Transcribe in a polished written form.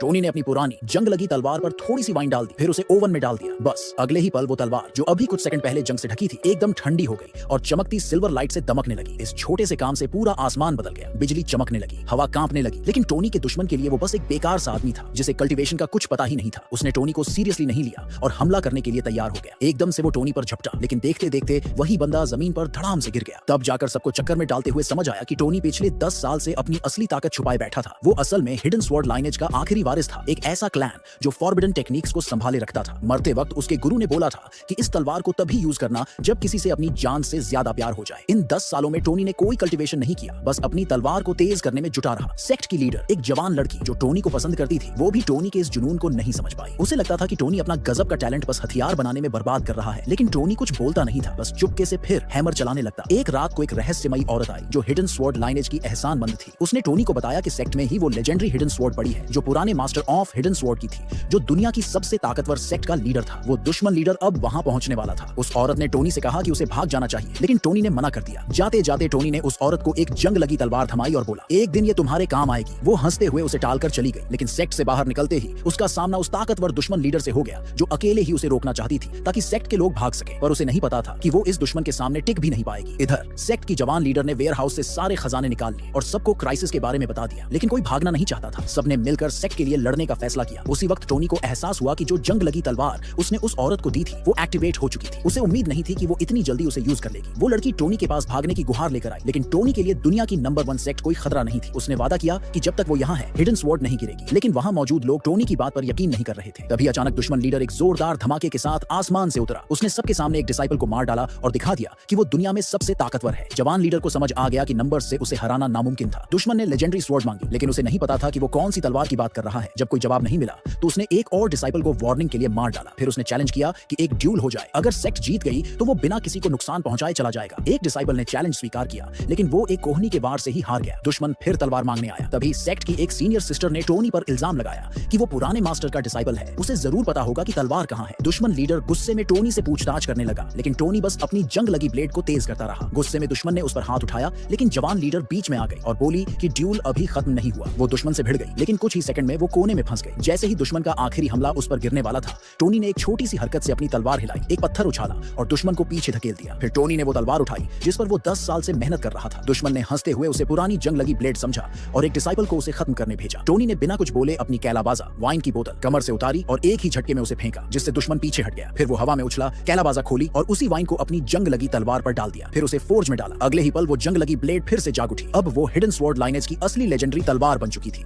Tony ने अपनी पुरानी जंग लगी तलवार पर थोड़ी सी वाइन डाल दी, फिर उसे ओवन में डाल दिया। बस अगले ही पल वो तलवार, जो अभी कुछ सेकंड पहले जंग से ढकी थी, एकदम ठंडी हो गई और चमकती सिल्वर लाइट से दमकने लगी। इस छोटे से काम से पूरा आसमान बदल गया, बिजली चमकने लगी, हवा कांपने लगी। लेकिन टोनी के दुश्मन के लिए वो बस एक बेकार सा आदमी था, जिसे कल्टीवेशन का कुछ पता ही नहीं था। उसने टोनी को सीरियसली नहीं लिया और हमला करने के लिए तैयार हो गया। एकदम से वो टोनी पर झपटा, लेकिन देखते देखते वही बंदा जमीन पर धड़ाम से गिर गया। तब जाकर सबको चक्कर में डालते हुए समझ आया कि टोनी पिछले 10 साल से अपनी असली ताकत छुपाए बैठा था। वो असल में हिडन स्वॉर्ड लाइनेज का आखिरी वारिस था, एक ऐसा क्लैन जो फॉरबिडन टेक्निक्स को संभाले रखता था। मरते वक्त उसके गुरु ने बोला था कि इस तलवार को तभी यूज करना जब किसी से अपनी जान से ज्यादा प्यार हो जाए। इन 10 सालों में टोनी ने कोई कल्टीवेशन नहीं किया, बस अपनी तलवार को तेज करने में जुटा रहा। सेक्ट की लीडर, एक जवान लड़की जो टोनी को पसंद करती थी, वो भी टोनी के इस जुनून को नहीं समझ पाई। उसे लगता था कि टोनी अपना गजब का टैलेंट बस हथियार बनाने में बर्बाद कर रहा है। लेकिन टोनी कुछ बोलता नहीं था, बस चुपके से फिर हैमर चलाने लगता। एक रात को एक रहस्यमयी औरत आई जो हिडन स्वॉर्ड लाइनेज की एहसानमंद थी। उसने टोनी को बताया कि सेक्ट में ही वो लेजेंडरी हिडन स्वॉर्ड पड़ी है, जो पुराने मास्टर ऑफ हिडन स्वॉर्ड की थी, जो दुनिया की सबसे ताकतवर सेक्ट का लीडर था। वो दुश्मन लीडर अब वहां पहुंचने वाला था। उस औरत ने टोनी से कहा कि उसे भाग जाना चाहिए, लेकिन टोनी ने मना कर दिया। जाते जाते टोनी ने उस औरत को एक जंग लगी तलवार थमाई और बोला, एक दिन ये तुम्हारे काम आएगी। वो हंसते हुए उसे टालकर चली गई, लेकिन सेक्ट से बाहर निकलते ही उसका सामना उस ताकतवर दुश्मन लीडर से हो गया, जो अकेले ही उसे रोकना चाहती थी ताकि सेक्ट के लोग भाग सके। पर उसे नहीं पता था कि वो इस दुश्मन के सामने टिक भी नहीं पाएगी। इधर सेक्ट की जवान लीडर ने वेयर हाउस से सारे खजाने निकाल लिए और सबको क्राइसिस के बारे में बता दिया, लेकिन कोई भागना नहीं चाहता था। सबने मिलकर सेक्ट के लिए लड़ने का फैसला किया। उसी वक्त टोनी को एहसास हुआ कि जो जंग लगी तलवार उसने उस औरत को दी थी, वो एक्टिवेट हो चुकी थी। उसे उम्मीद नहीं थी कि वो इतनी जल्दी उसे यूज कर लेगी। वो लड़की टोनी के पास भागने की गुहार लेकर आई, लेकिन टोनी के लिए दुनिया की नंबर 1 सेक्ट कोई खतरा नहीं थी। उसने वादा किया कि जब तक वो यहाँ है, हिडन स्वॉर्ड नहीं गिरेगी। लेकिन वहाँ मौजूद लोग टोनी की बात पर यकीन नहीं कर रहे थे। तभी अचानक दुश्मन लीडर एक जोरदार धमाके के साथ आसमान से उतरा। उसने सबके सामने एक डिसाइपल को मार डाला और दिखा दिया कि वो दुनिया में सबसे ताकतवर है। जवान लीडर को समझ आ गया कि नंबर्स से उसे हराना नामुमकिन था। दुश्मन ने लेजेंडरी स्वॉर्ड मांगी, लेकिन उसे नहीं पता था कि वो कौन सी तलवार की बात कर रहा है। जब कोई जवाब नहीं मिला तो उसने एक और डिसाइपल को वार्निंग के लिए मार डाला। फिर उसने चैलेंज किया कि एक ड्यूल हो जाए, अगर सेक्ट जीत गई तो वो बिना किसी को नुकसान पहुंचाए चला जाएगा। एक डिसाइपल ने चैलेंज स्वीकार किया, लेकिन वो एक कोहनी के वार से ही हार गया। दुश्मन फिर तलवार मांगने आया। तभी सेक्ट की एक सीनियर सिस्टर ने टोनी पर इल्जाम लगाया कि वो पुराने मास्टर का डिसाइपल है, उसे जरूर पता होगा कि तलवार कहाँ है। दुश्मन लीडर गुस्से में टोनी से पूछताछ करने लगा, लेकिन टोनी बस अपनी जंग लगी ब्लेड को तेज करता रहा। गुस्से में दुश्मन ने उस पर हाथ उठाया, लेकिन जवान लीडर बीच में आ गई और बोली कि ड्यूल अभी खत्म नहीं हुआ। वो दुश्मन से भिड़ गई, लेकिन कुछ ही सेकंड में वो कोने में फंस गई। जैसे ही दुश्मन का आखिरी हमला उस पर गिरने वाला था, टोनी ने एक छोटी सी हरकत से अपनी तलवार हिलाई, एक पत्थर उछाला और दुश्मन को पीछे धकेल दिया। फिर टोनी ने वो तलवार उठाई जिस पर वो 10 साल से मेहनत कर रहा था। दुश्मन ने हंसते हुए उसे पुरानी जंग लगी ब्लेड समझा और एक डिसाइपल को उसे खत्म करने भेजा। टोनी ने बिना कुछ बोले अपनी कैलाबाजा वाइन की बोतल कमर से उतारी और एक ही झटके में उसे फेंका, जिससे दुश्मन पीछे हट गया। फिर वो हवा में उछला, कैलाबाजा खोली और उसी वाइन को अपनी जंग लगी तलवार पर डाल दिया। फिर उसे फोर्ज में डाला। अगले ही पल वो जंग लगी ब्लेड फिर से जाग उठी। अब वो हिडन स्वॉर्ड लाइनेज की असली लेजेंडरी तलवार बन चुकी थी।